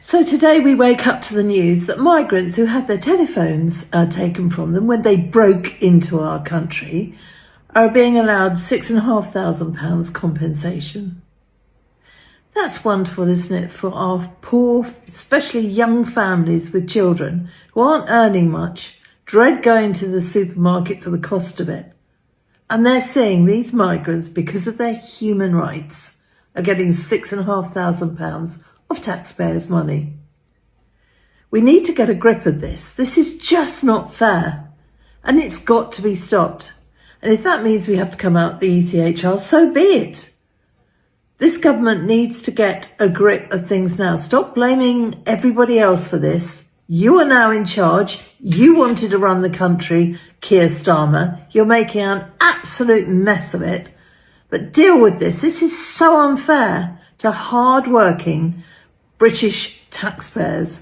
So today we wake up to the news that migrants who had their telephones taken from them when they broke into our country are being allowed £6,500 compensation. That's wonderful, isn't it, for our poor, especially young families with children who aren't earning much, dread going to the supermarket for the cost of it. And they're seeing these migrants, because of their human rights, are getting £6,500 of taxpayers' money. We need to get a grip of this. This is just not fair, and it's got to be stopped. And if that means we have to come out the ECHR, so be it. This government needs to get a grip of things now. Stop blaming everybody else for this. You are now in charge. You wanted to run the country, Keir Starmer. You're making an absolute mess of it. But deal with this. This is so unfair to hard-working British taxpayers.